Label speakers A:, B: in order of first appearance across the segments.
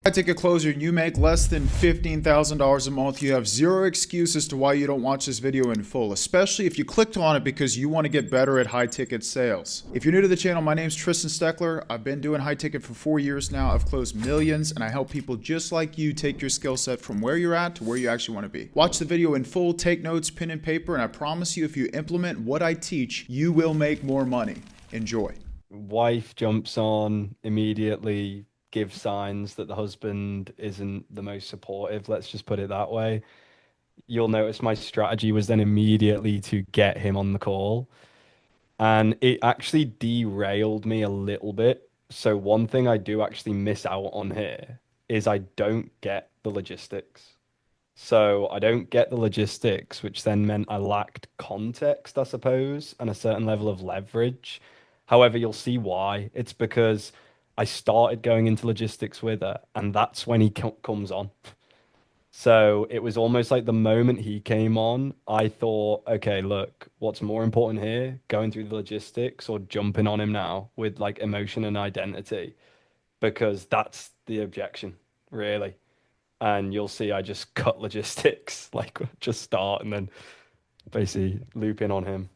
A: High ticket closer and you make less than $15,000 a month, you have zero excuses to why you don't watch this video in full, especially if you clicked on it because you want to get better at high ticket sales. If you're new to the channel, my name is Tristan Steckler. I've been doing high ticket for 4 years now. I've closed millions and I help people just like you take your skill set from where you're at to where you actually want to be. Watch the video in full, take notes, pen and paper, and I promise you if you implement what I teach, you will make more money. Enjoy.
B: Wife jumps on immediately, gives signs that the husband isn't the most supportive, let's just put it that way. You'll notice my strategy was then immediately to get him on the call, and it actually derailed me a little bit. So one thing I do actually miss out on here is I don't get the logistics. So I don't get the logistics, which then meant I lacked context, I suppose, and a certain level of leverage. However, you'll see why. It's because I started going into logistics with her, and that's when he comes on. So it was almost like the moment he came on, I thought, okay, look, what's more important here? Going through the logistics or jumping on him now with like emotion and identity? Because that's the objection, really. And you'll see I just cut logistics, like just start and then basically loop in on him.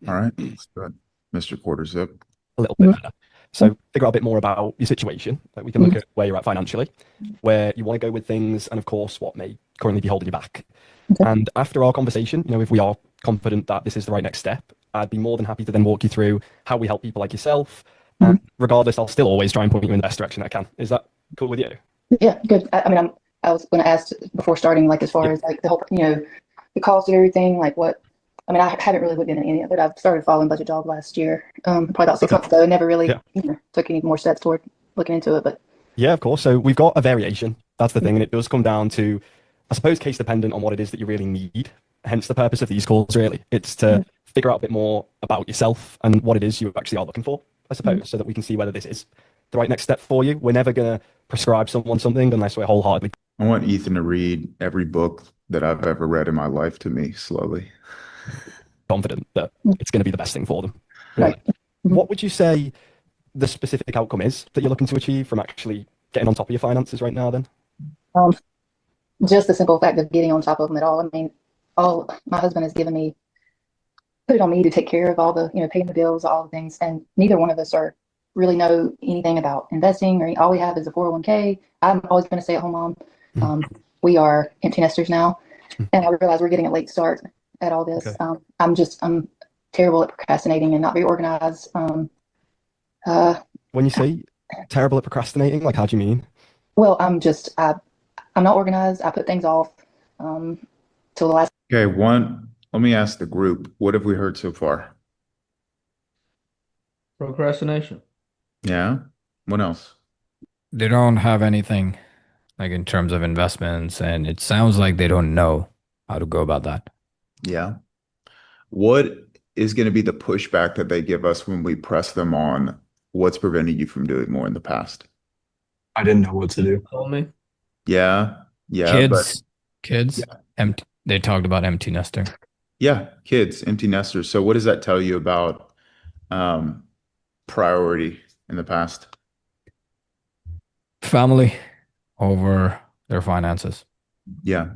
A: All right, let's go ahead. Mr. Quarter Zip.
B: A little bit better. So figure out a bit more about your situation. Like we can look at where you're at financially, where you want to go with things, and of course, what may currently be holding you back. Okay. And after our conversation, if we are confident that this is the right next step, I'd be more than happy to then walk you through how we help people like yourself. And regardless, I'll still always try and point you in the best direction I can. Is that cool with you?
C: Yeah, good. I was going to ask before starting, like as far as like the whole, the cost of everything, like what. I haven't really looked into any of it. I've started following Budget Dog last year, probably about 6 months ago. I never really took any more steps toward looking into it. But
B: yeah, of course. So we've got a variation. That's the thing. And it does come down to, I suppose, case dependent on what it is that you really need. Hence the purpose of these calls, really. It's to figure out a bit more about yourself and what it is you actually are looking for, I suppose, so that we can see whether this is the right next step for you. We're never going to prescribe someone something unless we're wholeheartedly.
A: I want Ethan to read every book that I've ever read in my life to me slowly.
B: Confident that it's going to be the best thing for them.
C: Right.
B: What would you say the specific outcome is that you're looking to achieve from actually getting on top of your finances right now then?
C: Just the simple fact of getting on top of them at all. All my husband has given me, put it on me to take care of all the, paying the bills, all the things. And neither one of us really know anything about investing, or all we have is a 401k. I'm always been a stay-at-home mom. We are empty nesters now. And I realize we're getting a late start at all this. Okay. I'm terrible at procrastinating and not very organized.
B: When you say terrible at procrastinating, like how do you mean?
C: Well, I'm not organized. I put things off till the last.
A: Okay, let me ask the group, what have we heard so far?
D: Procrastination.
A: Yeah. What else?
E: They don't have anything like in terms of investments, and it sounds like they don't know how to go about that.
A: Yeah. What is going to be the pushback that they give us when we press them on what's preventing you from doing more in the past?
F: I didn't know what to do.
D: Told me.
A: Yeah.
E: Kids.
A: Yeah.
E: Empty. They talked about empty nester.
A: Yeah. Kids, empty nesters. So what does that tell you about priority in the past?
E: Family over their finances.
A: Yeah.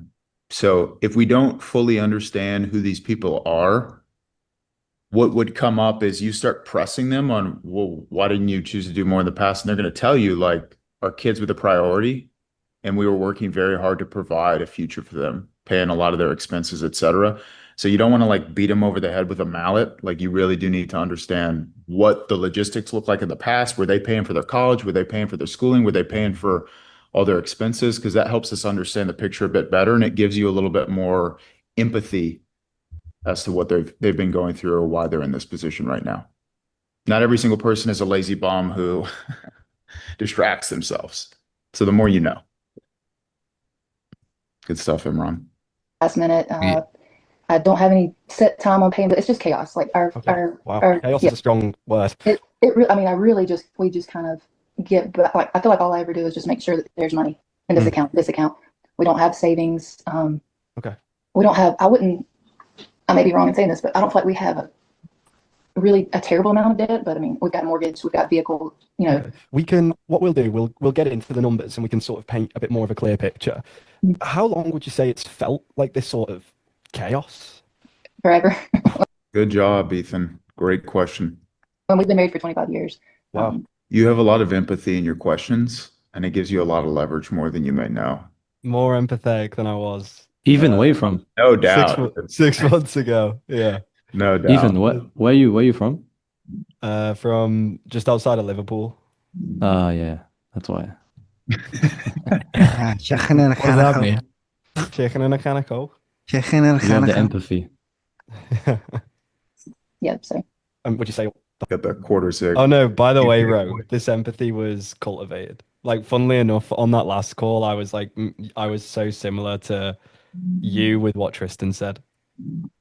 A: So if we don't fully understand who these people are, what would come up is you start pressing them on, well, why didn't you choose to do more in the past? And they're going to tell you, like, our kids were the priority, and we were working very hard to provide a future for them, paying a lot of their expenses, et cetera. So you don't want to like beat them over the head with a mallet. Like you really do need to understand what the logistics look like in the past. Were they paying for their college? Were they paying for their schooling? Were they paying for all their expenses? Because that helps us understand the picture a bit better, and it gives you a little bit more empathy as to what they've been going through or why they're in this position right now. Not every single person is a lazy bum who distracts themselves. So the more you know. Good stuff, Imran.
C: Last minute. I don't have any set time on paying, but it's just chaos. Like our
B: chaos is a strong word.
C: We just kind of get, but like I feel like all I ever do is just make sure that there's money in this account. We don't have savings.
B: Okay.
C: We don't have. I may be wrong in saying this, but I don't feel like we have really a terrible amount of debt, but I mean, we've got a mortgage, we've got vehicle, you know.
B: Okay. What we'll do, we'll get into the numbers and we can sort of paint a bit more of a clear picture.
C: Mhm.
B: How long would you say it's felt like this sort of chaos?
C: Forever.
A: Good job, Ethan. Great question.
C: When we've been married for 25 years.
B: Wow.
A: You have a lot of empathy in your questions, and it gives you a lot of leverage more than you may know.
B: More empathetic than I was
D: Even where you from?
A: No
B: 6
A: doubt.
B: mo- 6 months ago. Yeah.
A: No doubt.
D: Even where you from?
B: From just outside of Liverpool.
D: Yeah, that's why.
E: What does that mean?
B: Chicken and a can of Coke.
D: You have the empathy.
C: Yeah, so
B: Would you say?
A: Got that quarter sig.
B: Oh no, by the way, Ro, this empathy was cultivated. Like, funnily enough, on that last call, I was like, I was so similar to you with what Tristan said.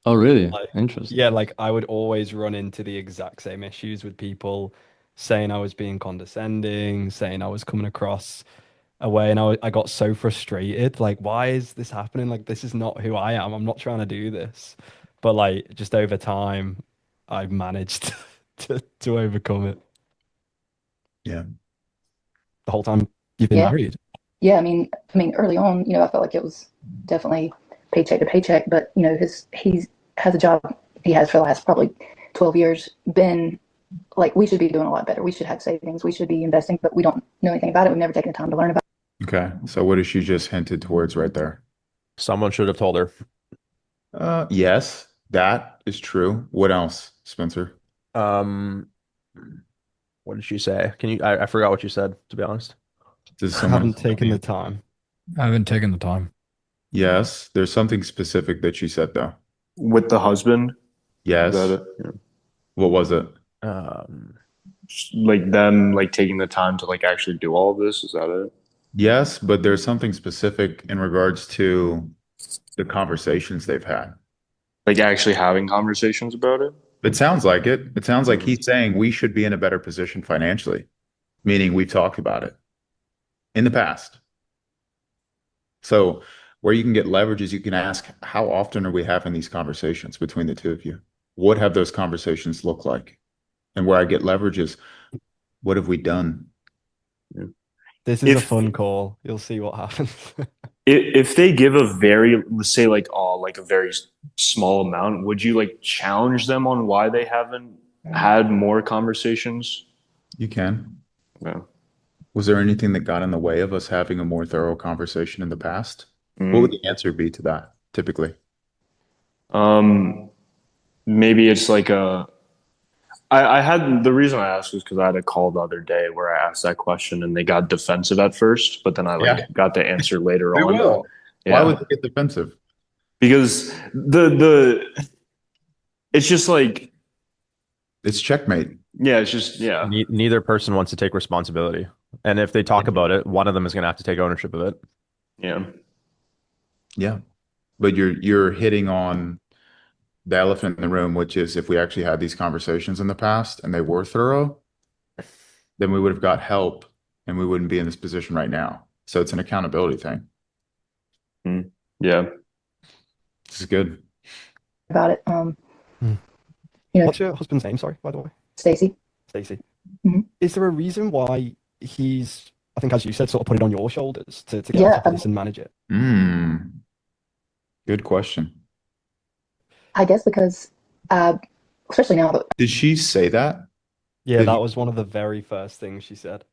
D: Oh, really?
B: Like,
D: Interesting.
B: Yeah, like I would always run into the exact same issues with people saying I was being condescending, saying I was coming across a way, and I got so frustrated. Like, why is this happening? Like, this is not who I am. I'm not trying to do this. But like, just over time, I've managed to overcome it.
A: Yeah.
B: The whole time you've been
C: Yeah.
B: married.
C: yeah, I mean, early on, you know, I felt like it was definitely paycheck to paycheck, but you know, he has a job he has for the last probably 12 years been like, we should be doing a lot better. We should have savings. We should be investing, but we don't know anything about it. We've never taken the time to learn about
A: Okay. So what has she just hinted towards right there?
G: Someone should have told her.
A: Yes, that is true. What else, Spencer?
G: What did she say? Can you? I forgot what you said, to be honest.
A: Does
B: I
A: someone
B: haven't taken the time.
E: I haven't taken the time.
A: Yes, there's something specific that she said though.
F: With the husband,
A: Yes.
F: is that it? Yeah.
A: What was it?
F: Just like them like taking the time to like actually do all of this, is that it?
A: Yes, but there's something specific in regards to the conversations they've had.
F: Like actually having conversations about it?
A: It sounds like it. It sounds like he's saying we should be in a better position financially, meaning we've talked about it in the past. So where you can get leverage is you can ask, how often are we having these conversations between the two of you? What have those conversations look like? And where I get leverage is, what have we done?
B: This is a
F: If-
B: fun call. You'll see what happens.
F: If they give a very, let's say like a very small amount, would you like challenge them on why they haven't had more conversations?
A: You can.
F: Yeah.
A: Was there anything that got in the way of us having a more thorough conversation in the past?
F: Mm.
A: What would the answer be to that typically?
F: Maybe it's like I had the reason I asked was because I had a call the other day where I asked that question and they got defensive at first, but then I like
A: Yeah.
F: got the answer later
A: They
F: on.
A: will.
F: Yeah.
A: Why would they get defensive?
F: Because the it's just like,
A: It's checkmate.
F: yeah, it's just, yeah.
G: Neither person wants to take responsibility, and if they talk about it, one of them is going to have to take ownership of it.
F: Yeah.
A: Yeah. But you're hitting on the elephant in the room, which is if we actually had these conversations in the past and they were thorough, then we would have got help and we wouldn't be in this position right now. So it's an accountability thing.
F: Yeah.
A: This is good.
C: about it. You know,
B: What's your husband's name? Sorry, by the way.
C: Stacy.
B: Stacey.
C: Mhm.
B: Is there a reason why he's, I think, as you said, sort of put it on your shoulders to get
C: Yeah,
B: on top of this and manage it?
A: Good question.
C: I guess because, especially now that
A: Did she say that?
B: Yeah,
A: Did
B: that
A: you-
B: was one of the very first things she said.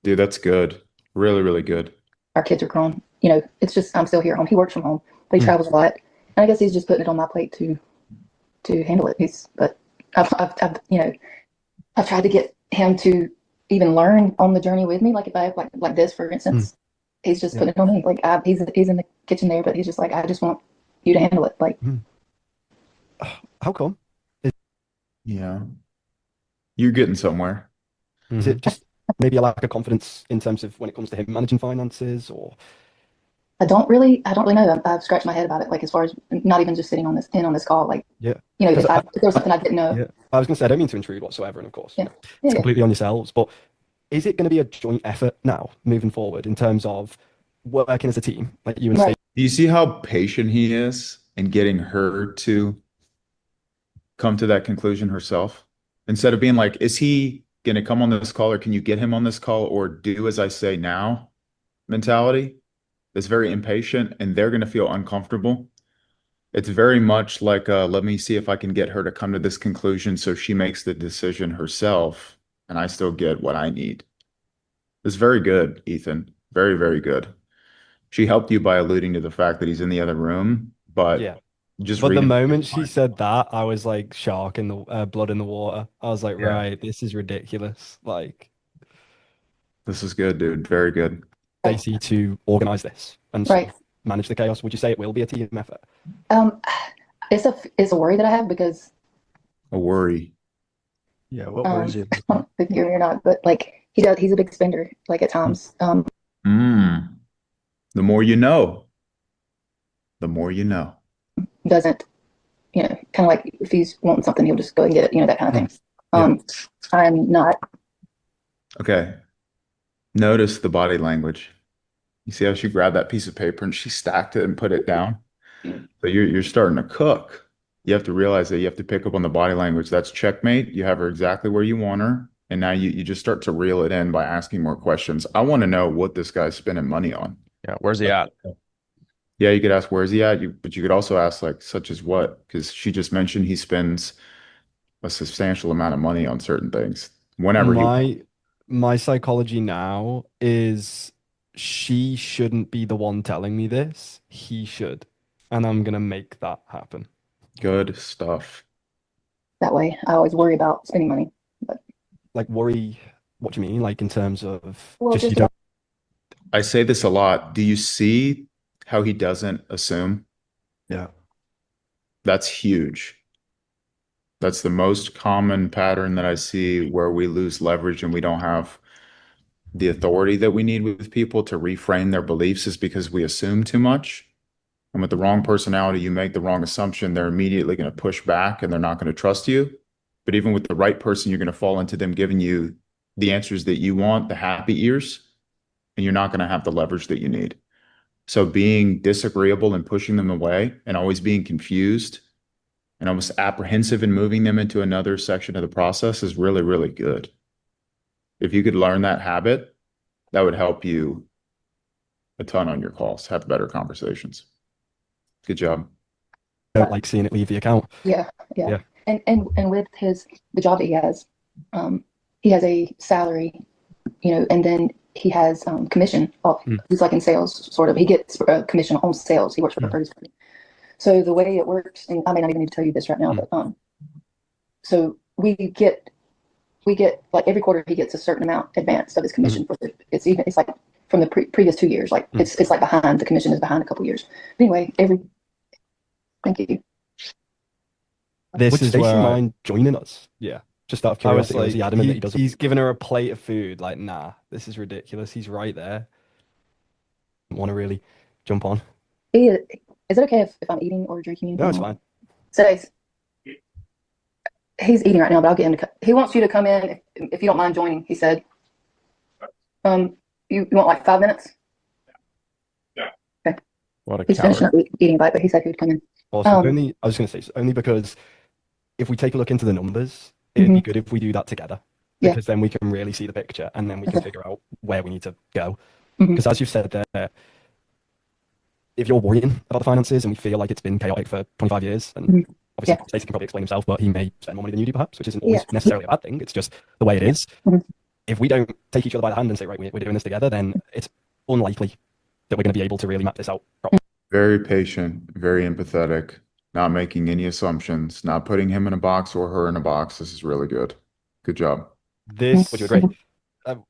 A: Dude, that's good. Really, really good.
C: our kids are grown, you know, it's just, I'm still here at home. He works from home, but he travels a lot. And I guess he's just putting it on my plate to handle it. But I've you know, I've tried to get him to even learn on the journey with me. Like if I like this, for instance, he's just putting it on me. Like he's in the kitchen there, but he's just like, I just want you to handle it. Like,
B: How come?
A: Yeah. You're getting somewhere.
B: Is it just maybe a lack of confidence in terms of when it comes to him managing finances, or?
C: I don't really know. I've scratched my head about it. Like as far as not even just sitting on this call, like,
B: Yeah.
C: you know, if
B: Because
C: there was something I didn't know.
B: Yeah, I was going to say, I don't mean to intrude whatsoever, and of course,
C: Yeah.
B: you know,
C: Yeah,
B: it's
C: yeah.
B: completely on yourselves. But is it going to be a joint effort now, moving forward, in terms of working as a team, like you and
C: Right.
B: Steve?
A: Do you see how patient he is in getting her to come to that conclusion herself? Instead of being like, is he going to come on this call or can you get him on this call or do as I say now mentality is very impatient and they're going to feel uncomfortable. It's very much like, let me see if I can get her to come to this conclusion so she makes the decision herself and I still get what I need. It's very good, Ethan. Very, very good. She helped you by alluding to the fact that he's in the other room, but
B: Yeah.
A: just
B: But the
A: reading
B: moment she said that, I was like shark in the blood in the water. I was like,
A: Yeah.
B: right, this is ridiculous. Like,
A: this is good, dude. Very good.
B: Stacey to organize this and sort of manage the chaos. Would you say it will be a team effort?
C: It's a worry that I have because
A: A worry.
H: Yeah, what worries you?
C: I don't know if you hear me or not, but like he's a big spender, like at times.
A: The more you know, the more you know.
C: Doesn't, kind of like if he's wanting something, he'll just go and get it, that kind of thing. I'm not.
A: Okay. Notice the body language. You see how she grabbed that piece of paper and she stacked it and put it down? So you're starting to cook. You have to realize that you have to pick up on the body language. That's checkmate. You have her exactly where you want her. And now you just start to reel it in by asking more questions. I want to know what this guy's spending money on.
G: Yeah, where's he at?
A: Yeah, you could ask where's he at, but you could also ask like such as what, because she just mentioned he spends a substantial amount of money on certain things. Whenever
B: My psychology now is she shouldn't be the one telling me this. He should. And I'm gonna make that happen.
A: Good stuff.
C: That way, I always worry about spending money. But
B: Like worry, what do you mean? Like in terms of
C: Well,
B: just you
C: just
B: don't
A: I say this a lot. Do you see how he doesn't assume?
H: Yeah.
A: That's huge. That's the most common pattern that I see where we lose leverage and we don't have the authority that we need with people to reframe their beliefs is because we assume too much. And with the wrong personality, you make the wrong assumption, they're immediately going to push back and they're not going to trust you. But even with the right person, you're going to fall into them giving you the answers that you want, the happy ears, and you're not going to have the leverage that you need. So being disagreeable and pushing them away and always being confused and almost apprehensive and moving them into another section of the process is really, really good. If you could learn that habit, that would help you a ton on your calls, have better conversations. Good job.
B: like seeing it leave the account.
C: yeah.
B: Yeah.
C: And with the job that he has a salary, and then he has commission. He's like in sales, sort of. He gets commission on sales. He works for the first company. So the way it works, and I may not even need to tell you this right now, but so we get like every quarter he gets a certain amount advanced of his commission. It's like from the previous 2 years, like it's like behind, the commission is behind a couple years. Anyway, thank you.
B: This Would
E: is
B: Stacey
E: where
B: mind joining us? Yeah. Just out of
E: I was
B: curiosity, was he
E: like,
B: adamant that he doesn't? He's giving her a plate of food. Like, nah, this is ridiculous. He's right there. Want to really jump on?
C: Is it okay if I'm eating or drinking anything?
B: No, it's fine.
C: So he's eating right now, but I'll get him to. He wants you to come in if you don't mind joining. He said. You want like 5 minutes? Okay.
G: What a
C: He's
G: coward.
C: finishing up eating a bite, but he said he would come in.
B: Also, I was going to say, only because if we take a look into the numbers, it'd be good if we do that together.
C: Yeah.
B: Because then we can really see the picture and then we can figure out where we need to go.
C: Mhm.
B: Because as you've said there, if you're worrying about the finances and we feel like it's been chaotic for 25 years, and obviously
C: Yeah.
B: Stacey can probably explain himself, but he may spend more money than you do perhaps, which isn't always necessarily a bad thing. It's just the way it is.
C: Mhm.
B: If we don't take each other by the hand and say, right, we're doing this together, then it's unlikely that we're going to be able to really map this out properly.
A: Very patient, very empathetic, not making any assumptions, not putting him in a box or her in a box. This is really good. Good job.
B: This, would you agree?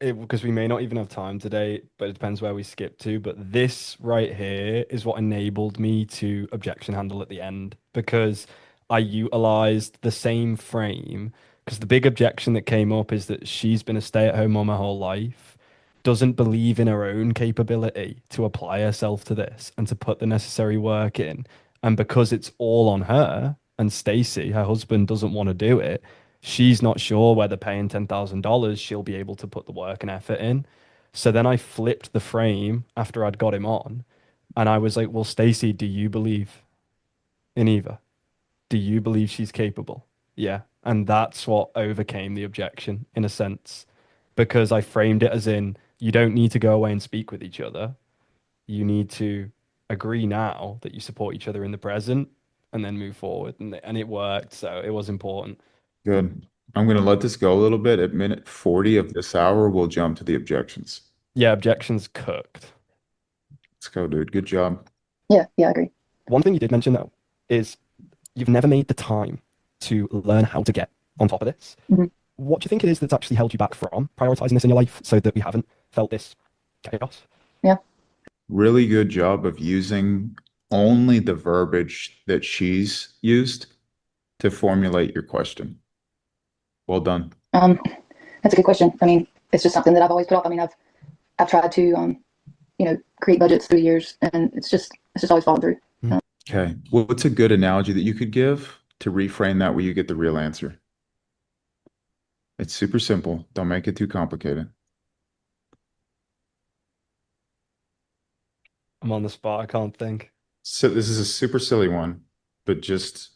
B: Because we may not even have time today, but it depends where we skip to. But this right here is what enabled me to objection handle at the end, because I utilized the same frame. Because the big objection that came up is that she's been a stay-at-home mom her whole life, doesn't believe in her own capability to apply herself to this and to put the necessary work in. And because it's all on her, and Stacey, her husband, doesn't want to do it, she's not sure whether paying $10,000 she'll be able to put the work and effort in. So then I flipped the frame after I'd got him on, and I was like, well, Stacey, do you believe in Eva? Do you believe she's capable? Yeah. And that's what overcame the objection in a sense, because I framed it as in you don't need to go away and speak with each other. You need to agree now that you support each other in the present and then move forward. And it worked. So it was important.
A: Good. I'm going to let this go a little bit. At minute 40 of this hour, we'll jump to the objections.
B: Yeah, objections cooked.
A: Let's go, dude. Good job.
C: Yeah, I agree.
B: One thing you did mention though is you've never made the time to learn how to get on top of this.
C: Mhm.
B: What do you think it is that's actually held you back from prioritizing this in your life so that we haven't felt this chaos?
A: Really good job of using only the verbiage that she's used to formulate your question. Well done.
C: That's a good question. I mean, it's just something that I've always put off. I mean, I've tried to, create budgets through the years, and it's just always fallen through.
A: Okay. Well, what's a good analogy that you could give to reframe that where you get the real answer? It's super simple. Don't make it too complicated.
B: I'm on the spot. I can't think.
A: So this is a super silly one, but just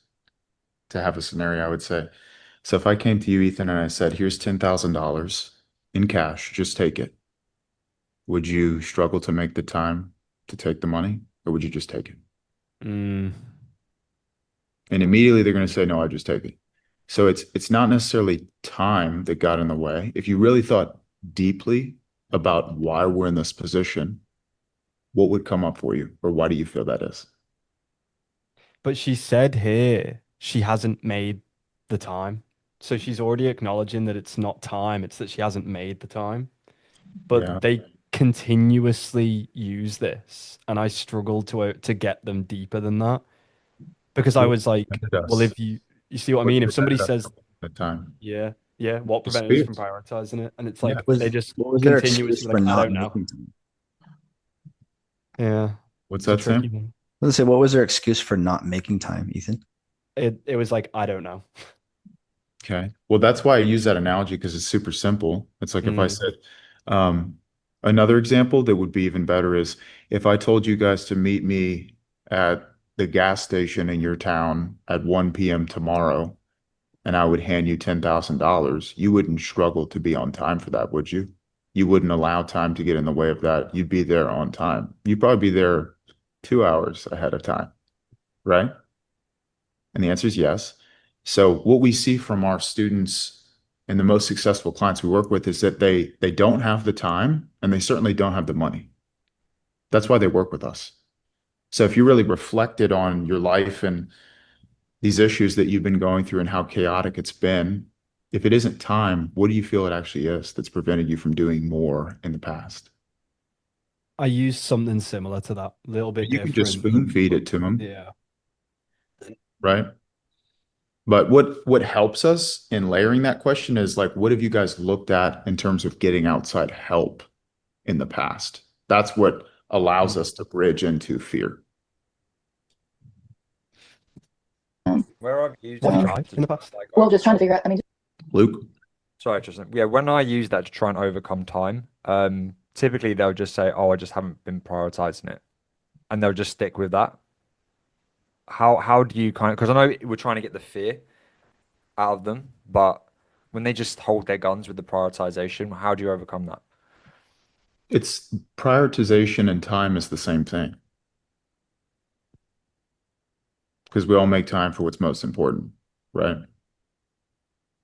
A: to have a scenario, I would say. So if I came to you, Ethan, and I said, here's $10,000 in cash, just take it. Would you struggle to make the time to take the money, or would you just take it?
B: Mm.
A: And immediately they're going to say, no, I just take it. So it's not necessarily time that got in the way. If you really thought deeply about why we're in this position, what would come up for you, or why do you feel that is?
B: But she said here she hasn't made the time. So she's already acknowledging that it's not time, it's that she hasn't made the time. But
A: Yeah.
B: they continuously use this, and I struggled to get them deeper than that. Because I was like, well, if you see what I mean? If somebody says
A: the time,
B: yeah, what
A: Just
B: prevented us from
A: speak.
B: prioritizing it? And it's
A: Yeah.
B: like
H: Was-
B: they just
H: What was their
B: continuously
H: excuse for
B: like, I
H: not
B: don't know.
H: making time?
B: Yeah,
A: What's
B: it's a
A: that, Sam?
B: tricky one.
H: Let's say, what was their excuse for not making time, Ethan?
B: It was like, I don't know.
A: Okay. Well, that's why I use that analogy, because it's super simple. It's like if I said, another example that would be even better is if I told you guys to meet me at the gas station in your town at 1 p.m. tomorrow, and I would hand you $10,000, you wouldn't struggle to be on time for that, would you? You wouldn't allow time to get in the way of that. You'd be there on time. You'd probably be there 2 hours ahead of time, right? And the answer is yes. So what we see from our students and the most successful clients we work with is that they don't have the time, and they certainly don't have the money. That's why they work with us. So if you really reflected on your life and these issues that you've been going through and how chaotic it's been, if it isn't time, what do you feel it actually is that's prevented you from doing more in the past?
B: I used something similar to that, a little bit
A: You can just
B: different.
A: spoon feed it to them,
B: Yeah.
A: right? But what helps us in layering that question is like, what have you guys looked at in terms of getting outside help in the past? That's what allows us to bridge into fear.
I: Where I've used
B: What have you
C: Um,
B: tried in the past?
I: like,
C: Well, just trying to figure out. I mean,
A: Luke?
I: sorry, Tristan. Yeah, when I use that to try and overcome time, typically they'll just say, "Oh, I just haven't been prioritizing it," and they'll just stick with that. How do you kind of, because I know we're trying to get the fear out of them, but when they just hold their guns with the prioritization, how do you overcome that?
A: It's prioritization and time is the same thing. Because we all make time for what's most important, right?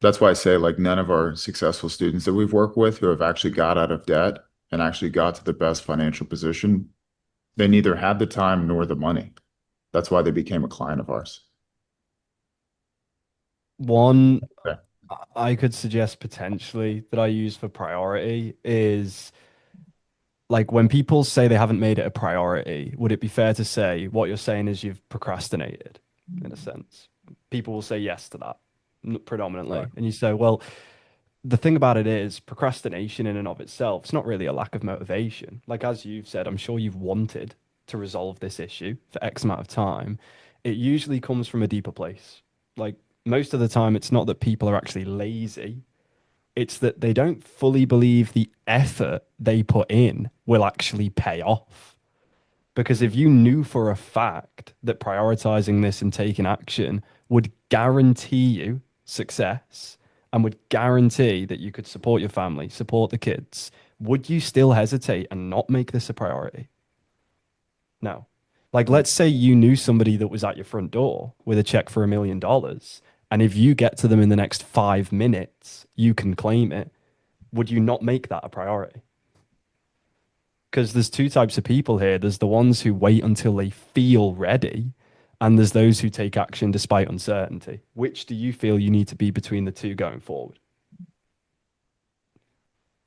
A: That's why I say like none of our successful students that we've worked with who have actually got out of debt and actually got to the best financial position, they neither had the time nor the money. That's why they became a client of ours.
B: One
A: Okay.
B: I could suggest potentially that I use for priority is like when people say they haven't made it a priority, would it be fair to say what you're saying is you've procrastinated in a sense? People will say yes to that predominantly.
I: Right.
B: And you say, well, the thing about it is procrastination in and of itself, it's not really a lack of motivation. Like as you've said, I'm sure you've wanted to resolve this issue for X amount of time. It usually comes from a deeper place. Like most of the time, it's not that people are actually lazy. It's that they don't fully believe the effort they put in will actually pay off. Because if you knew for a fact that prioritizing this and taking action would guarantee you success and would guarantee that you could support your family, support the kids, would you still hesitate and not make this a priority? No. Like, let's say you knew somebody that was at your front door with a check for $1 million, and if you get to them in the next 5 minutes, you can claim it. Would you not make that a priority? Because there's two types of people here. There's the ones who wait until they feel ready, and there's those who take action despite uncertainty. Which do you feel you need to be between the two going forward?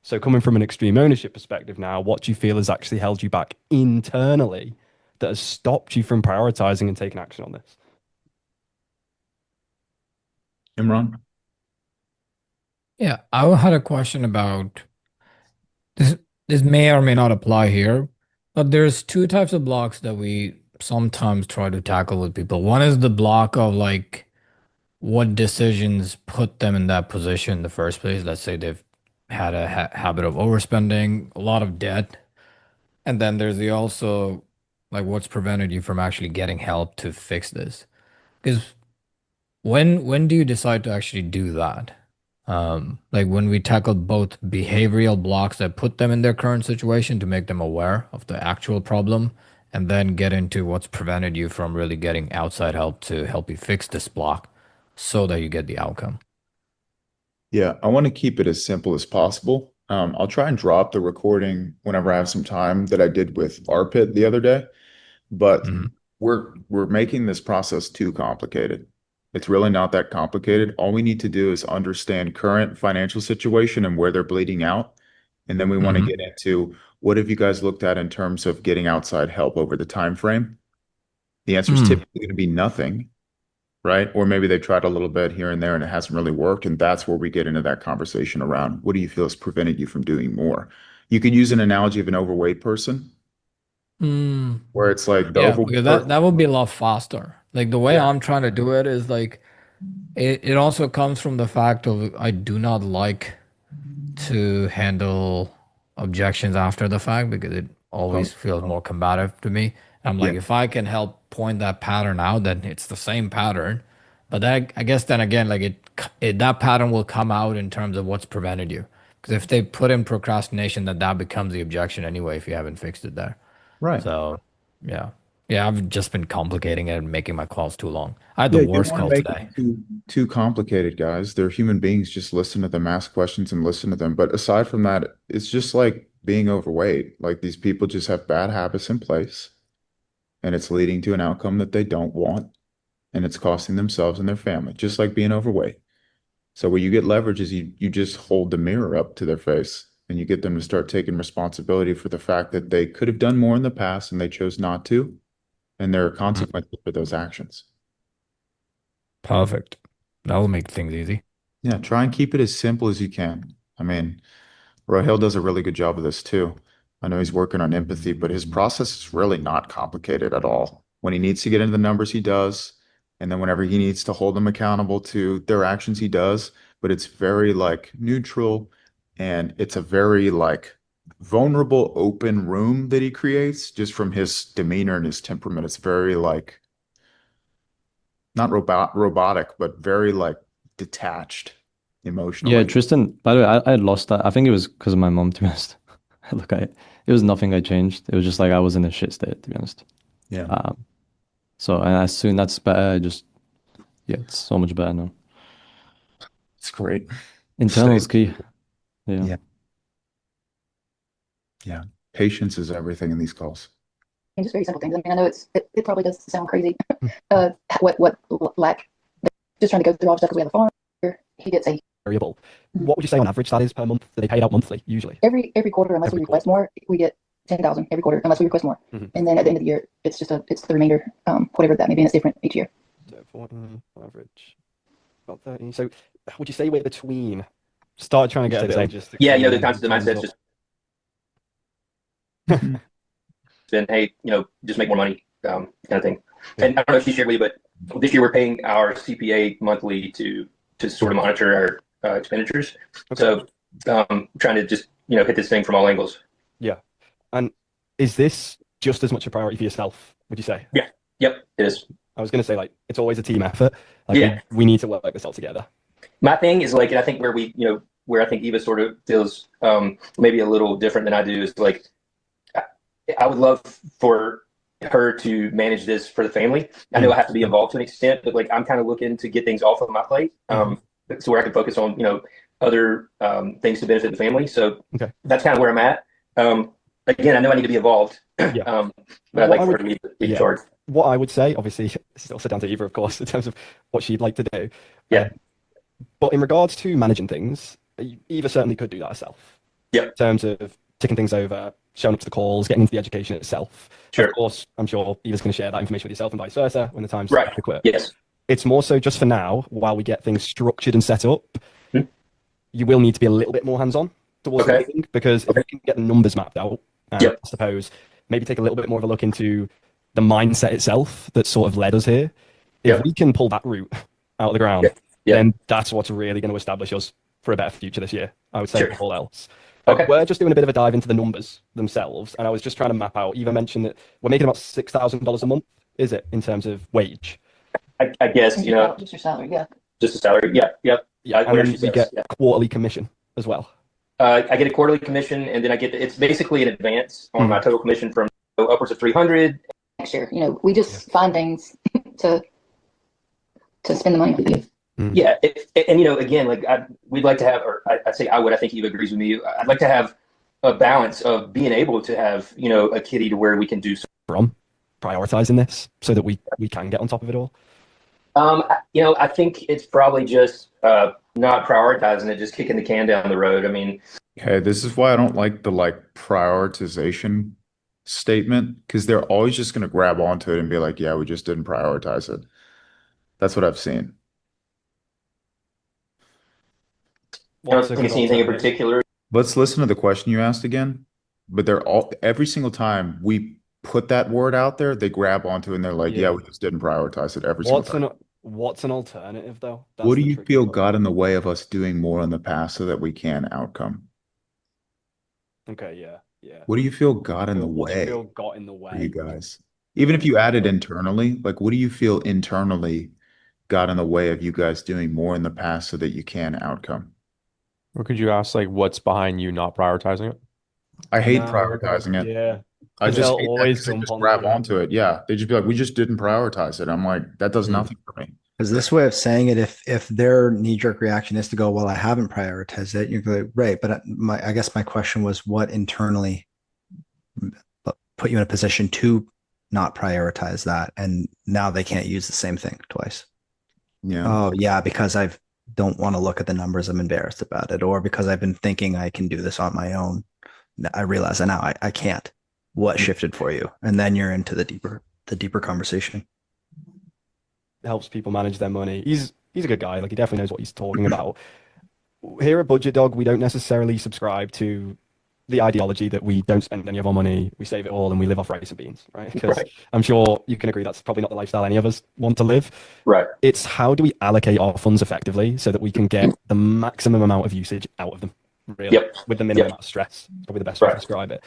B: So coming from an extreme ownership perspective now, what do you feel has actually held you back internally that has stopped you from prioritizing and taking action on this?
A: Imran?
E: Yeah, I had a question about this. This may or may not apply here, but there's two types of blocks that we sometimes try to tackle with people. One is the block of like what decisions put them in that position in the first place. Let's say they've had a habit of overspending, a lot of debt. And then there's the also like what's prevented you from actually getting help to fix this. Because when do you decide to actually do that? Like when we tackle both behavioral blocks that put them in their current situation to make them aware of the actual problem, and then get into what's prevented you from really getting outside help to help you fix this block so that you get the outcome.
A: Yeah, I want to keep it as simple as possible. I'll try and drop the recording whenever I have some time that I did with Arpit the other day, but
E: Mhm.
A: we're making this process too complicated. It's really not that complicated. All we need to do is understand current financial situation and where they're bleeding out. And then we want to
E: Mhm.
A: get into what have you guys looked at in terms of getting outside help over the time frame? The answer is
E: Mm.
A: typically going to be nothing, right? Or maybe they tried a little bit here and there and it hasn't really worked. And that's where we get into that conversation around what do you feel has prevented you from doing more? You could use an analogy of an overweight person
E: Mm.
A: where it's like the
E: Yeah,
A: overweight
E: because
A: person.
E: that would be a lot faster. Like the way
A: Yeah.
E: I'm trying to do it is like it also comes from the fact of I do not like to handle objections after the fact because it always feels more combative to me. I'm like,
A: Yeah.
E: if I can help point that pattern out, then it's the same pattern. But that, I guess then again, like it that pattern will come out in terms of what's prevented you. Because if they put in procrastination, then that becomes the objection anyway if you haven't fixed it there.
A: Right.
E: So, yeah. Yeah, I've just been complicating it and making my calls too long. I had
A: Yeah,
E: the
A: you don't
E: worst
A: want to
E: call
A: make
E: today.
A: it too complicated, guys. They're human beings. Just listen to them, ask questions, and listen to them. But aside from that, it's just like being overweight. Like these people just have bad habits in place, and it's leading to an outcome that they don't want, and it's costing themselves and their family, just like being overweight. So where you get leverage is you just hold the mirror up to their face, and you get them to start taking responsibility for the fact that they could have done more in the past and they chose not to, and there are consequences for those actions.
E: Perfect. That will make things easy.
A: Yeah, try and keep it as simple as you can. I mean, Rahil does a really good job of this too. I know he's working on empathy, but his process is really not complicated at all. When he needs to get into the numbers, he does. And then whenever he needs to hold them accountable to their actions, he does. But it's very like neutral and it's a very like vulnerable, open room that he creates just from his demeanor and his temperament. It's very like not robotic, but very like detached
D: Yeah,
A: emotionally.
D: Tristan, by the way, I had lost that. I think it was because of my mom, to be honest. Look, it was nothing I changed. It was just like I was in a shit state, to be honest.
A: Yeah.
D: So, and as soon that's better, yeah, it's so much better now.
A: It's great.
D: Internal is
A: Stay-
D: key. Yeah.
A: Yeah. Yeah. Patience is everything in these calls.
C: And just very simple things. I mean, I know it probably does sound crazy. What like just trying to go through all the stuff because we have a farm. He gets a
B: Variable. What would you say on average that is per month that they paid out monthly, usually?
C: every quarter, unless
B: Every
C: we request more, we get 10,000 every quarter, unless we request more.
B: Mhm.
C: And then at the end of the year, it's the remainder, whatever that may be, and it's different each year.
B: So 40, average, about 30. So would you say we're between, start trying to get a bit just
J: Yeah, you know, the concept, the mindset's just been, hey, you know, just make more money, kind of thing. And I don't know if she shared with you, but this year we're paying our CPA monthly to sort of monitor our expenditures.
B: Okay.
J: So trying to just, you know, hit this thing from all angles.
B: Yeah. And is this just as much a priority for yourself, would you say?
J: Yeah. Yep, it is.
B: I was going to say, like, it's always a team effort. Like,
J: Yeah.
B: we need to work this all together.
J: My thing is like, and I think where where I think Eva sort of feels maybe a little different than I do is like, I, I would love for her to manage this for the family. I know I have to be involved to an extent, but like I'm kind of looking to get things off of my plate, so where I can focus on other things to benefit the family. So that's kind of where I'm at. Again, I know I need to be involved, but I'd like for her to be in charge.
B: What I would say, obviously, it's also down to Eva, of course, in terms of what she'd like to do.
J: Yeah.
B: But in regards to managing things, Eva certainly could do that herself.
J: Yeah.
B: In terms of ticking things over, showing up to the calls, getting into the education itself.
J: Sure.
B: Of course, I'm sure Eva's going to share that information with yourself and vice versa when the time's
J: right.
B: adequate.
J: Yes.
B: It's more so just for now, while we get things structured and set up, you will need to be a little bit more hands-on towards everything, because if we can get the numbers mapped out, and I suppose maybe take a little bit more of a look into the mindset itself that sort of led us here. If we can pull that route out of the ground, then that's what's really going to establish us for a better future this year, I would say, above all else. We're just doing a bit of a dive into the numbers themselves, and I was just trying to map out. Eva mentioned that we're making about $6,000 a month, is it, in terms of wage?
J: I guess,
C: just your salary,
J: just a salary, yeah.
B: And then we get quarterly commission as well.
J: I get a quarterly commission, and then I get it's basically an advance on my total commission from upwards of 300.
C: next year. We just find things to spend the money on.
J: Yeah, and again, like we'd like to have, or I'd say I think Eva agrees with me. I'd like to have a balance of being able to have a kitty to where we can do
B: from prioritizing this so that we can get on top of it all.
J: I think it's probably just not prioritizing it, just kicking the can down the road. I mean,
A: okay, this is why I don't like the prioritization statement, because they're always just going to grab onto it and be like, yeah, we just didn't prioritize it. That's what I've seen.
J: I don't think it's anything in particular.
A: Let's listen to the question you asked again. But every single time we put that word out there, they grab onto it and they're like, yeah, we just didn't prioritize it every single time.
B: What's an alternative though?
A: What do you feel got in the way of us doing more in the past so that we can outcome?
B: Okay, yeah.
A: What do you feel got in the way?
B: What do you feel got in the way
A: for you guys? Even if you add it internally, like what do you feel internally got in the way of you guys doing more in the past so that you can outcome?
G: Or could you ask what's behind you not prioritizing it?
A: I hate prioritizing it.
B: Yeah.
A: I just hate
B: always
A: that, they just grab onto it. Yeah. They just be like, we just didn't prioritize it. I'm like, that does nothing for me.
H: Because this way of saying it, if their knee-jerk reaction is to go, well, I haven't prioritized it, you're like, right. But I guess my question was, what internally put you in a position to not prioritize that? And now they can't use the same thing twice.
A: Yeah.
H: Oh, yeah, because I don't want to look at the numbers. I'm embarrassed about it. Or because I've been thinking I can do this on my own. I realize that now I can't. What shifted for you? And then you're into the deeper conversation.
B: Helps people manage their money. He's a good guy. Like he definitely knows what he's talking about. Here at Budget Dog, we don't necessarily subscribe to the ideology that we don't spend any of our money, we save it all, and we live off rice and beans, right? Because I'm sure you can agree that's probably not the lifestyle any of us want to live.
J: Right.
B: It's how do we allocate our funds effectively so that we can get the maximum amount of usage out of them, really, with the minimum amount of stress. Probably the best way to describe it.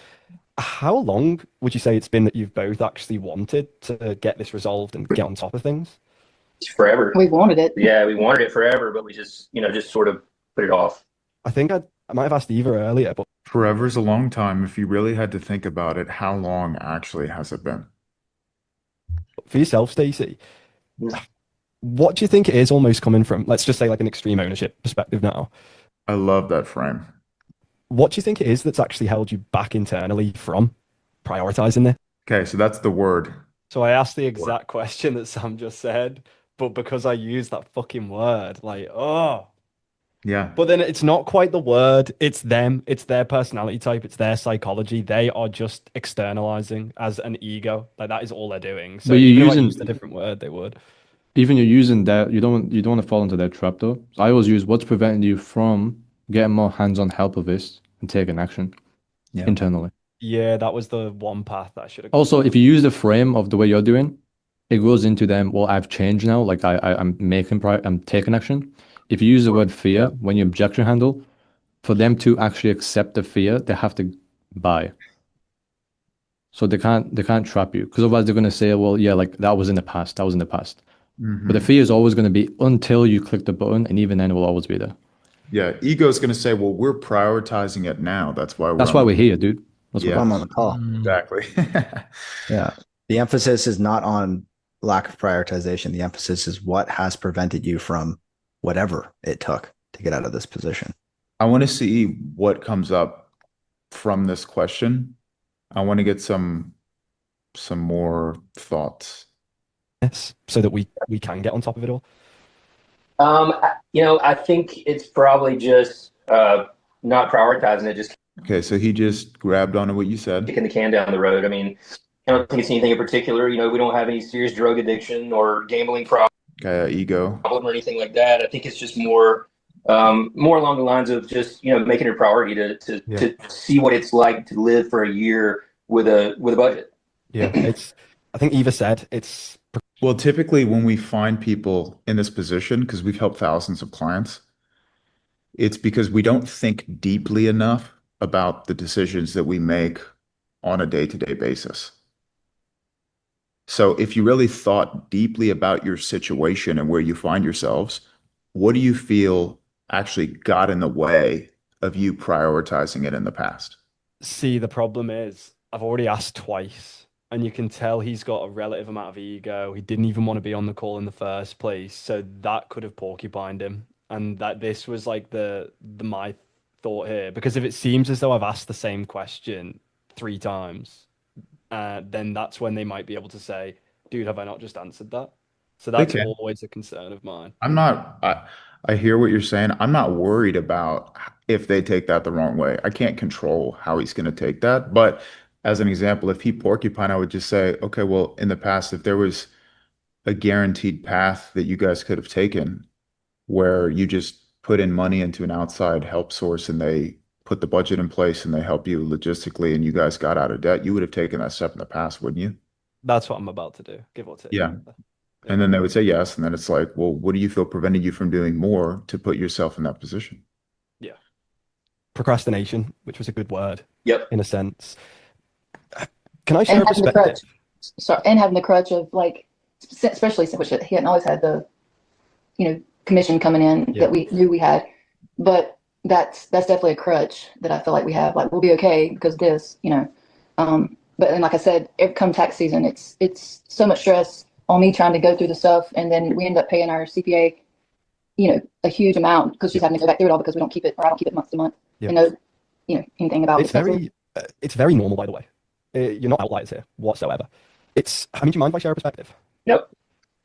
B: How long would you say it's been that you've both actually wanted to get this resolved and get on top of things?
J: Forever.
C: We wanted it.
J: Yeah, we wanted it forever, but we just, just sort of put it off.
B: I think I might have asked Eva earlier, but
A: forever is a long time. If you really had to think about it, how long actually has it been?
B: For yourself, Stacey, what do you think it is almost coming from? Let's just say like an extreme ownership perspective now.
A: I love that frame.
B: What do you think it is that's actually held you back internally from prioritizing this?
A: Okay, so that's the word.
B: So I asked the exact question that Sam just said, but because I used that fucking word,
A: yeah.
B: But then it's not quite the word, it's them, it's their personality type, it's their psychology. They are just externalizing as an ego. Like that is all they're doing. So
D: but you're using
B: a different word, they would.
D: Even you're using that, you don't want to fall into that trap though. So I always use what's preventing you from getting more hands-on help with this and taking action internally.
B: Yeah, that was the one path that I should have.
D: Also, if you use the frame of the way you're doing, it goes into them. Well, I've changed now. Like I'm taking action. If you use the word fear when you objection handle, for them to actually accept the fear, they have to buy. So they can't trap you, because otherwise they're gonna say, well, yeah, like that was in the past. But the fear is always going to be until you click the button, and even then it will always be there.
A: Yeah, ego is going to say, well, we're prioritizing it now. That's why
D: we're here, dude. That's
A: Yeah.
D: why
H: I'm on the call.
A: Exactly.
H: Yeah. The emphasis is not on lack of prioritization. The emphasis is what has prevented you from whatever it took to get out of this position.
A: I want to see what comes up from this question. I want to get some more thoughts.
B: Yes, so that we can get on top of it all.
J: I think it's probably just not prioritizing it, just
A: Okay, so he just grabbed onto what you said.
J: kicking the can down the road. I mean, I don't think it's anything in particular. We don't have any serious drug addiction or gambling problem
A: Ego.
J: or anything like that. I think it's just more along the lines of just making it a priority to see what it's like to live for a year with a budget.
B: Yeah, I think Eva said it's.
A: Well, typically when we find people in this position, because we've helped thousands of clients, it's because we don't think deeply enough about the decisions that we make on a day-to-day basis. So if you really thought deeply about your situation and where you find yourselves, what do you feel actually got in the way of you prioritizing it in the past?
B: See, the problem is I've already asked twice. And you can tell he's got a relative amount of ego. He didn't even want to be on the call in the first place. So that could have porcupined him. And that this was like the my thought here. Because if it seems as though I've asked the same question 3 times, then that's when they might be able to say, dude, have I not just answered that? So that's always a concern of mine.
A: I hear what you're saying. I'm not worried about if they take that the wrong way. I can't control how he's going to take that. But as an example, if he porcupine, I would just say, okay, well, in the past, if there was a guaranteed path that you guys could have taken where you just put in money into an outside help source and they put the budget in place and they help you logistically and you guys got out of debt, you would have taken that step in the past, wouldn't you?
B: That's what I'm about to do, give or take.
A: Yeah. And then they would say yes. And then it's like, well, what do you feel prevented you from doing more to put yourself in that position?
B: Yeah. Procrastination, which was a good word.
J: Yep.
B: In a sense. Can I share a perspective?
C: And having the crutch of like, especially which he hadn't always had the, commission coming in that we knew we had, but that's definitely a crutch that I feel like we have. Like we'll be okay because of this, but then like I said, come tax season, it's so much stress on me trying to go through the stuff, and then we end up paying our CPA, a huge amount because she's having to go back through it all because we don't keep it, or I don't keep it month to month.
B: Yeah.
C: And know, anything about
B: it's very normal, by the way. You're not outliers here whatsoever. Do you mind if I share a perspective?
J: Nope.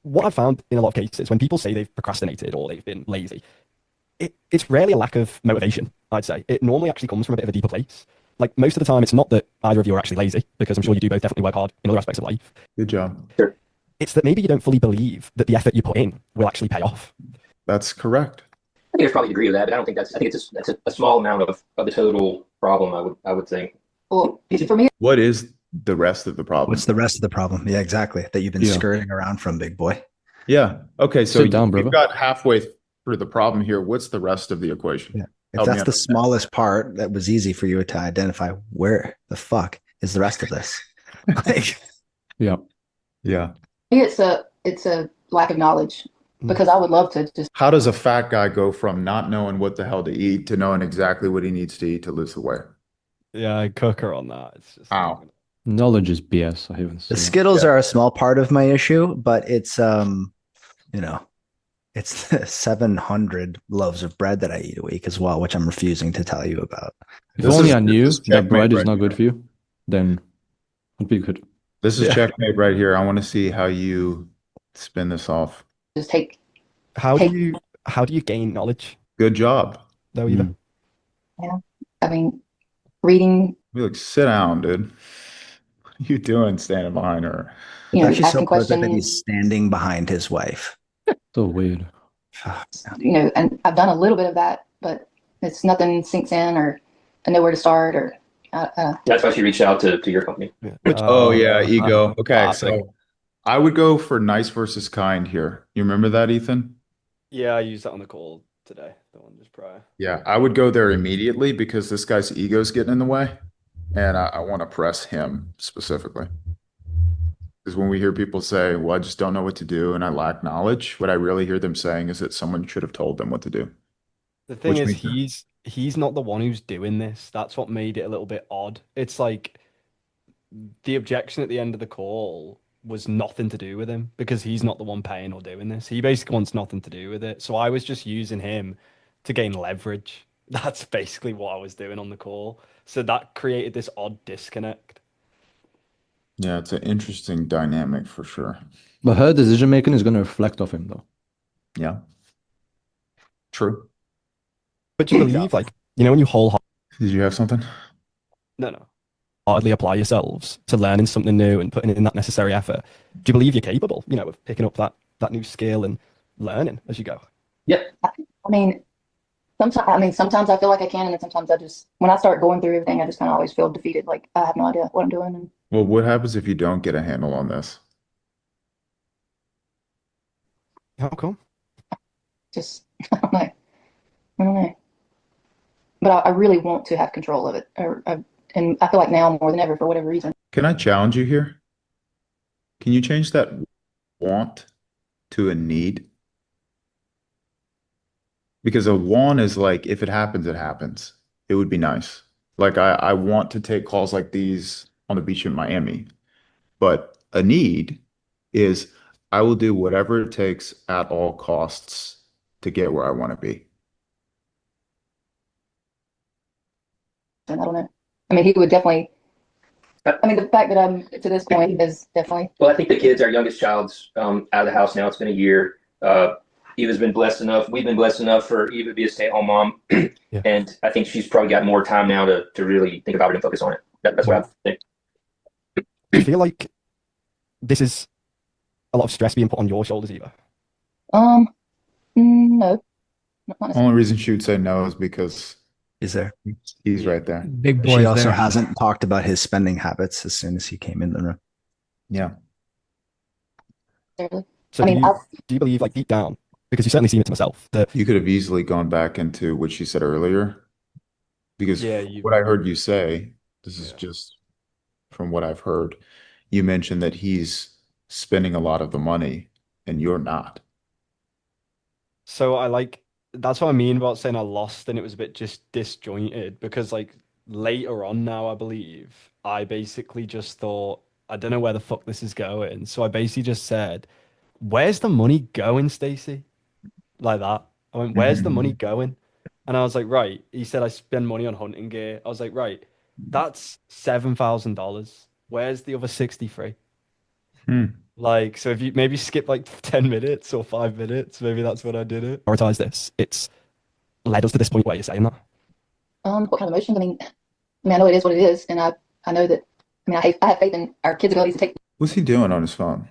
B: What I've found in a lot of cases, when people say they've procrastinated or they've been lazy, it's rarely a lack of motivation, I'd say. It normally actually comes from a bit of a deeper place. Like most of the time, it's not that either of you are actually lazy, because I'm sure you do both definitely work hard in other aspects of life.
A: Good job.
J: Sure.
B: It's that maybe you don't fully believe that the effort you put in will actually pay off.
A: That's correct.
J: I think there's probably a degree of that, but I think it's a small amount of the total problem, I would think.
C: Well, for me,
A: What is the rest of the problem?
H: What's the rest of the problem? Yeah, exactly. That you've been skirting around from, big boy.
A: Yeah. Okay. So
D: Sit down,
A: we've
D: brother.
A: got halfway through the problem here. What's the rest of the equation?
H: Yeah. If
A: Help me
H: that's the
A: understand.
H: smallest part, that was easy for you to identify. Where the fuck is the rest of this? Like,
D: Yeah.
A: Yeah.
C: it's a lack of knowledge because I would love to just.
A: How does a fat guy go from not knowing what the hell to eat to knowing exactly what he needs to eat to lose the weight?
B: Yeah, I cook her on that. It's just
A: Ow.
D: Knowledge is BS. I even
H: the
D: say.
H: Skittles are a small part of my issue, but it's it's the 700 loaves of bread that I eat a week as well, which I'm refusing to tell you about.
D: If only I knew
A: this is
D: that bread
A: checkmate
D: is not
A: right
D: good
A: here.
D: for you, then would be good.
A: This is
H: Yeah.
A: checkmate right here. I want to see how you spin this off.
C: Just take.
B: How do you gain knowledge,
A: Good job.
B: though, Eva?
C: I mean, reading.
A: Be like, sit down, dude. What are you doing standing behind her?
H: It's actually so
C: Asking
H: perfect that
C: questions.
H: he's standing behind his wife.
D: So weird.
C: And I've done a little bit of that, but it's nothing sinks in, or I know where to start, or
J: That's why she reached out to your company.
A: Oh, yeah, ego. Okay,
B: classic.
A: so I would go for nice versus kind here. You remember that, Ethan?
B: Yeah, I used that on the call today, the one just prior.
A: Yeah, I would go there immediately because this guy's ego's getting in the way, and I want to press him specifically. Because when we hear people say, well, I just don't know what to do and I lack knowledge, what I really hear them saying is that someone should have told them what to do.
B: The thing
A: Which
B: is,
A: means
B: he's not the one who's doing this. That's what made it a little bit odd. It's like the objection at the end of the call was nothing to do with him because he's not the one paying or doing this. He basically wants nothing to do with it. So I was just using him to gain leverage. That's basically what I was doing on the call. So that created this odd disconnect.
A: yeah, it's an interesting dynamic for sure.
D: But her decision making is going to reflect off him, though.
A: Yeah. True.
B: But you believe, like, you know, when you wholeheartedly
A: Did you have something?
B: no. Apply yourselves to learning something new and putting in that necessary effort, do you believe you're capable, you know, of picking up that new skill and learning as you go?
C: I mean, sometimes I feel like I can, and then sometimes I just, when I start going through everything, I just kind of always feel defeated. Like I have no idea what I'm doing. And
A: Well, what happens if you don't get a handle on this?
B: How come?
C: just, I don't know. I don't know. But I really want to have control of it. And I feel like now more than ever, for whatever reason.
A: Can I challenge you here? Can you change that want to a need? Because a want is like, if it happens, it happens. It would be nice. Like I want to take calls like these on the beach in Miami. But a need is I will do whatever it takes at all costs to get where I want to be.
C: And I don't know. I mean, he would definitely. I mean, the fact that I'm to this point is definitely.
J: Well, I think the kids, our youngest child's out of the house now. It's been a year. Eva's been blessed enough. We've been blessed enough for Eva to be a stay-at-home mom.
B: Yeah.
J: And I think she's probably got more time now to really think about it and focus on it. That's what I think.
B: Do you feel like this is a lot of stress being put on your shoulders, Eva?
C: No, not necessarily.
A: Only reason she would say no is because
H: Is there?
A: he's right there.
E: Big boy
H: She
E: is
H: also
E: there.
H: hasn't talked about his spending habits as soon as he came in the room.
A: Yeah.
B: So
C: I mean,
B: do you believe, like, deep down, because you certainly seem it to myself, that
A: You could have easily gone back into what she said earlier. Because what I heard you say, this is just from what I've heard, you mentioned that he's spending a lot of the money and you're not.
B: So that's what I mean about saying I lost and it was a bit just disjointed because like later on now, I believe, I basically just thought, I don't know where the fuck this is going. So I basically just said, where's the money going, Stacey? Like that. I went, where's the money going? And I was like, right. He said I spend money on hunting gear. I was like, right, that's $7,000. Where's the other 63? Like, so if you maybe skip like 10 minutes or 5 minutes, maybe that's when I did it. Prioritize this. It's led us to this point where you're saying that.
C: what kind of emotions? I mean, I know it is what it is, and I know that. I mean, I have faith in our kids' abilities to take.
A: What's he doing on his phone?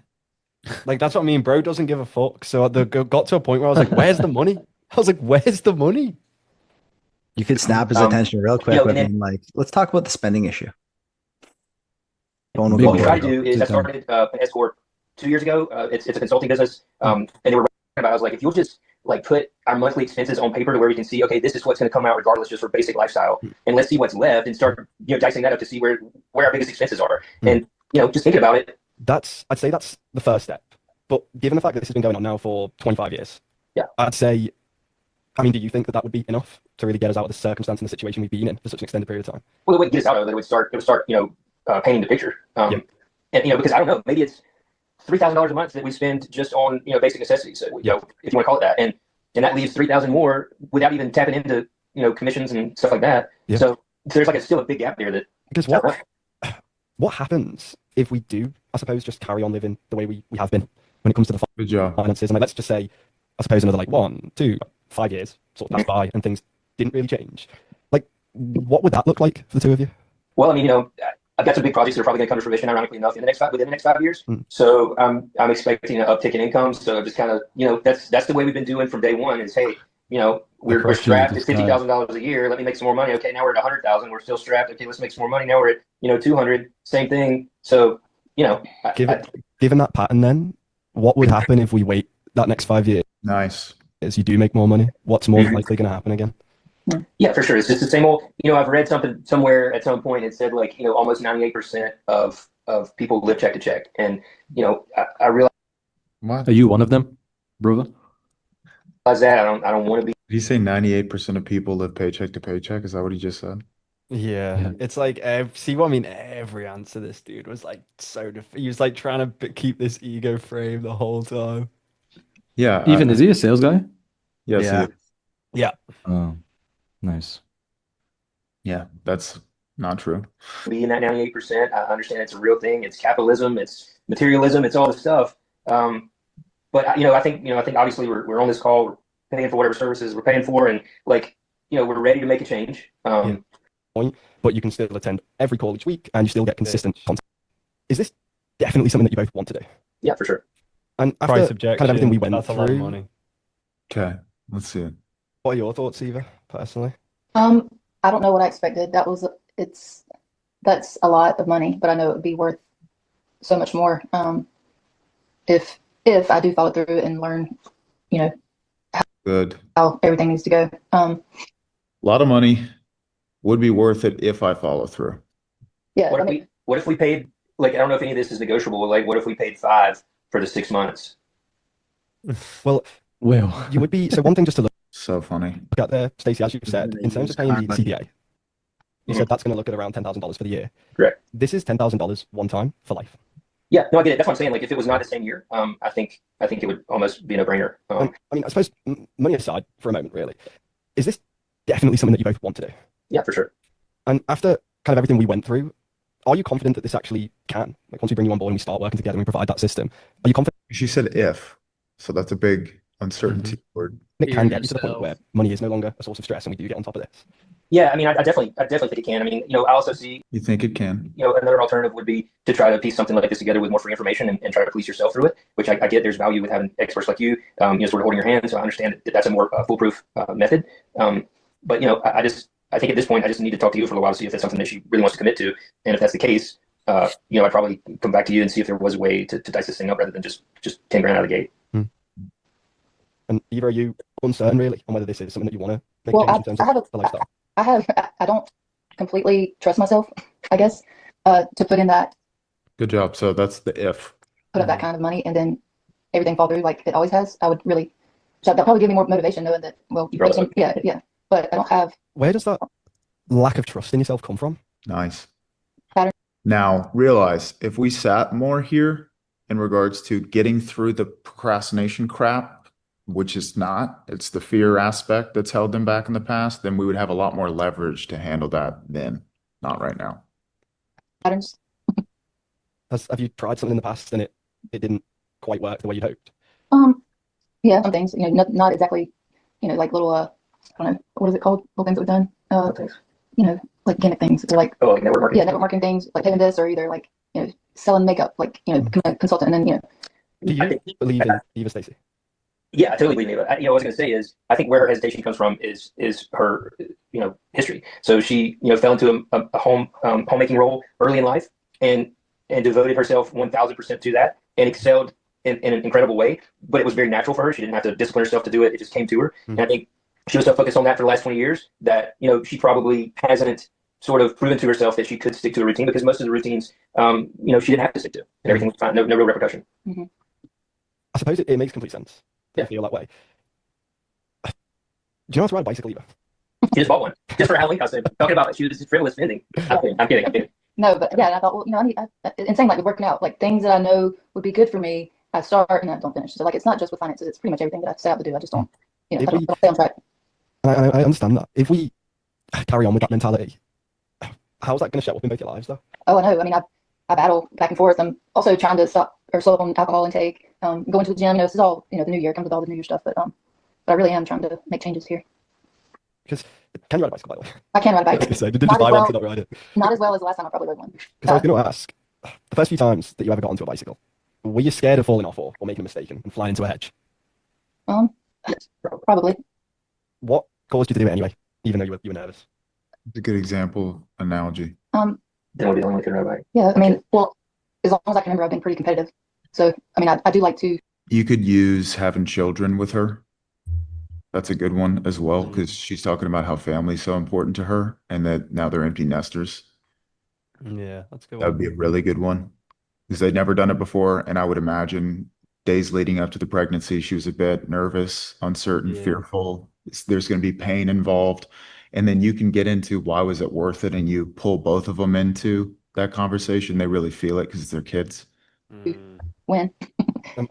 B: Like, that's what I mean. Bro doesn't give a fuck. So I got to a point where I was like, where's the money? I was like, where's the money?
H: You could snap his attention real quick
J: and
H: with
J: then-
H: being like, let's talk about the spending issue.
J: What we try to do is I started an S Corp 2 years ago. It's a consulting business. And they were about, I was like, if you'll just like put our monthly expenses on paper to where we can see, okay, this is what's going to come out regardless, just for basic lifestyle, and let's see what's left and start dicing that up to see where our biggest expenses are. And just thinking about it.
B: I'd say that's the first step. But given the fact that this has been going on now for 25 years, I'd say, I mean, do you think that would be enough to really get us out of the circumstance and the situation we've been in for such an extended period of time?
J: Well, it wouldn't get us out of it. It would start painting the picture. And because I don't know, maybe it's $3,000 a month that we spend just on basic necessities. So, if you want to call it that, and that leaves $3,000 more without even tapping into commissions and stuff like that. Yeah. So there's still a big gap there. That
B: because what happens if we do, I suppose, just carry on living the way we have been when it comes to the finances? And let's just say, I suppose another 1, 2, 5 years sort of passed by and things didn't really change. Like, what would that look like for the two of you?
J: Well, I mean, I've got some big projects that are probably going to come to fruition, ironically enough, within the next 5 years. So I'm expecting an uptick in income. So just kind of, that's the way we've been doing from day one. Is hey, we're strapped at $50,000 a year. Let me make some more money. Okay, now we're at 100,000. We're still strapped. Okay, let's make some more money. Now we're at 200. Same thing. So
B: given that pattern, then what would happen if we wait that next 5 years?
A: Nice.
B: As you do make more money, what's more likely going to happen again?
J: Yeah, for sure. It's just the same old, I've read something somewhere at some point. It said almost 98% of of people who live check to check, and I realize
A: What?
D: Are you one of them, brother?
J: that I don't want to be.
A: Did he say 98% of people live paycheck to paycheck? Is that what he just said?
B: Yeah,
D: Yeah.
B: it's like see what I mean. Every answer this dude was like he was like trying to keep this ego frame the whole time.
A: Yeah.
D: Ethan, is he a sales guy?
A: Yes,
H: Yeah.
B: Yeah,
D: Oh, nice.
A: Yeah, that's not true.
J: Be in that 98%. I understand it's a real thing. It's capitalism. It's materialism. It's all this stuff. But I think obviously we're on this call, we're paying for whatever services we're paying for, and we're ready to make a change.
B: but you can still attend every call each week, and you still get consistent content. Is this definitely something that you both want to do?
J: Yeah, for sure.
B: And after
G: Price
B: kind of everything we went
G: that's a lot of
B: through,
G: money.
A: Okay, let's see.
B: what are your thoughts, Eva, personally?
C: I don't know what I expected. That's a lot of money, but I know it would be worth so much more. If I do follow through and learn,
A: Good.
C: how everything needs to go.
A: A lot of money would be worth it if I follow through.
C: Yeah.
J: What if we paid, I don't know if any of this is negotiable, what if we paid 5 for the 6 months?
B: Well, you would be, so one thing just to look
A: So funny.
B: at there, Stacey, as you said, in terms of paying the CPA, you said that's going to look at around $10,000 for the year.
J: Correct.
B: This is $10,000 one time for life.
J: Yeah, no, I get it. That's what I'm saying. If it was not the same year, I think it would almost be a no-brainer.
B: I mean, I suppose money aside for a moment, really, is this definitely something that you both want to do?
J: Yeah, for sure.
B: And after kind of everything we went through, are you confident that this actually can? Once we bring you on board and we start working together and we provide that system, are you confident
A: She said if, so that's a big uncertainty word.
B: it can get you to the point where money is no longer a source of stress and we do get on top of this?
J: Yeah, I mean, I definitely think it can. I mean, I also see,
A: You think it can?
J: another alternative would be to try to piece something like this together with more free information and try to police yourself through it, which I get there's value with having experts like you, sort of holding your hand. So I understand that that's a more foolproof method. But, I think at this point, I just need to talk to you for a while to see if that's something that she really wants to commit to. And if that's the case, I'd probably come back to you and see if there was a way to dice this thing up rather than just 10 grand out of the gate.
B: And Eva, are you uncertain really on whether this is something that you want to make
C: Well,
B: change in terms of the lifestyle?
C: I don't completely trust myself, I guess, to put in that,
A: Good job. So that's the if.
C: put up that kind of money and then everything fall through like it always has. I would really, so that'll probably give me more motivation knowing that, well, yeah. But I don't have.
B: Where does that lack of trust in yourself come from?
A: Nice.
C: Pattern.
A: Now realize if we sat more here in regards to getting through the procrastination crap, which is not, it's the fear aspect that's held them back in the past, then we would have a lot more leverage to handle that then, not right now.
C: Patterns.
B: Have you tried something in the past and it didn't quite work the way you'd hoped?
C: Yeah, some things, not exactly, like little, I don't know, what is it called? Little things that we've done. Like gimmick things. They're like,
J: Like network marketing.
C: yeah, network marketing things, like having this or either like, selling makeup, like, consultant and then,
B: Do you believe in Eva Stacey?
J: Yeah, I totally believe it. What I was going to say is, I think where her hesitation comes from is her, history. So she, fell into a homemaking role early in life and devoted herself 1000% to that and excelled in an incredible way. But it was very natural for her. She didn't have to discipline herself to do it. It just came to her. And I think she was so focused on that for the last 20 years that, she probably hasn't sort of proven to herself that she could stick to a routine because most of the routines, she didn't have to stick to. And everything was fine. No real repercussion.
C: Mm-hmm.
B: I suppose it makes complete sense.
J: Yeah.
B: I feel that way. Do you know how to ride a bicycle, Eva?
J: She just bought one just for a Halloween costume. Talking about she was just frivolous spending. I'm kidding.
C: No, but yeah, and I thought, well, I need, and same like with working out, like things that I know would be good for me, I start and I don't finish. So like, it's not just with finances; it's pretty much everything that I set out to do. I just don't, I don't stay on track.
B: I understand that. If we carry on with that mentality, how's that going to show up in both your lives, though?
C: Oh, I know. I mean, I battle back and forth. I'm also trying to stop or slow up on alcohol intake. Going to the gym. This is all the new year comes with all the new year stuff, but I really am trying to make changes here.
B: Because can you ride a bicycle, by the way?
C: I can ride a
B: I was
C: bike.
B: gonna say, did you just buy one for not ride it?
C: Not as well as the last time I probably rode one.
B: Because I was going to ask, the first few times that you ever got onto a bicycle, were you scared of falling off or making a mistake and flying into a hedge?
C: Yes, probably.
B: What caused you to do it anyway, even though you were nervous?
A: It's a good example, analogy.
J: Then we'll be the only one who can ride a bike.
C: Yeah, I mean, well, as long as I can remember, I've been pretty competitive. So, I mean, I do like to.
A: You could use having children with her. That's a good one as well, because she's talking about how family's so important to her and that now they're empty nesters.
B: Yeah, that's a good
A: That would
B: one.
A: be a really good one because they'd never done it before. And I would imagine days leading up to the pregnancy, she was a bit nervous, uncertain,
B: Yeah.
A: fearful. There's going to be pain involved. And then you can get into why was it worth it? And you pull both of them into that conversation. They really feel it because it's their kids.
C: When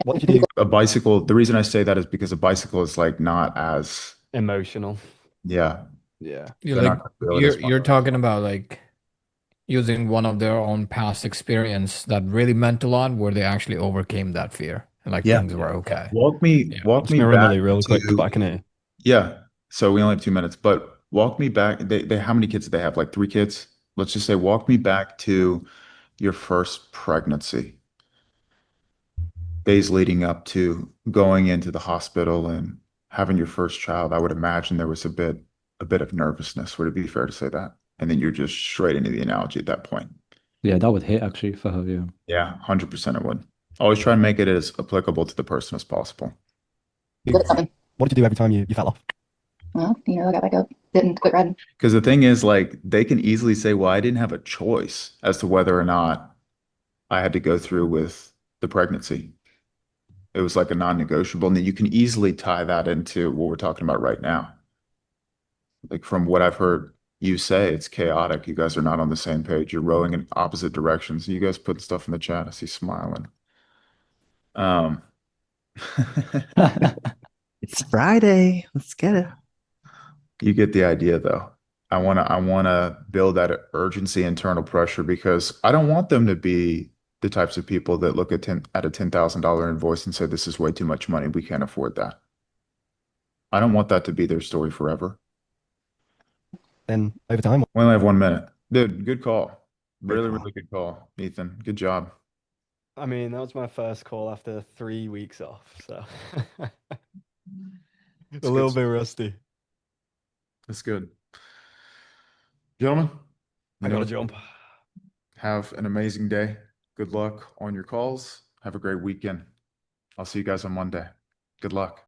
B: What did you do?
A: A bicycle, the reason I say that is because a bicycle is like not as,
B: Emotional.
A: yeah,
B: Yeah.
E: You're
A: they're
E: like
A: not gonna feel it as
E: you're
A: much.
E: talking about like using one of their own past experience that really meant a lot, where they actually overcame that fear and like
A: Yeah.
E: things were okay.
A: Walk me,
E: Yeah.
A: walk
B: Let's
A: me
B: mirror
A: back
B: Millie real quick,
A: to,
B: but I can hear.
A: yeah. So we only have 2 minutes, but walk me back. They how many kids do they have? Like 3 kids? Let's just say walk me back to your first pregnancy, days leading up to going into the hospital and having your first child. I would imagine there was a bit of nervousness. Would it be fair to say that? And then you're just straight into the analogy at that point.
D: Yeah, that would hit actually for her. Yeah.
A: Yeah, 100% it would. Always try and make it as applicable to the person as possible.
C: good at something.
B: What did you do every time you fell off?
C: Well, I got back up, didn't quit riding.
A: Because the thing is, like, they can easily say, well, I didn't have a choice as to whether or not I had to go through with the pregnancy. It was like a non-negotiable. And then you can easily tie that into what we're talking about right now. Like, from what I've heard you say, it's chaotic. You guys are not on the same page. You're rowing in opposite directions. You guys put stuff in the chat. I see smiling.
H: It's Friday. Let's get it.
A: You get the idea though. I want to build that urgency, internal pressure because I don't want them to be the types of people that look at a $10,000 invoice and say this is way too much money. We can't afford that. I don't want that to be their story forever.
B: Then over time.
A: We only have 1 minute. Dude, good call. Really,
H: call.
A: really good call, Ethan. Good job.
B: I mean, that was my first call after 3 weeks off, so a
A: It's
B: little
A: good.
B: bit rusty.
A: That's good. Gentlemen,
B: I gotta jump.
A: have an amazing day. Good luck on your calls. Have a great weekend. I'll see you guys on Monday. Good luck.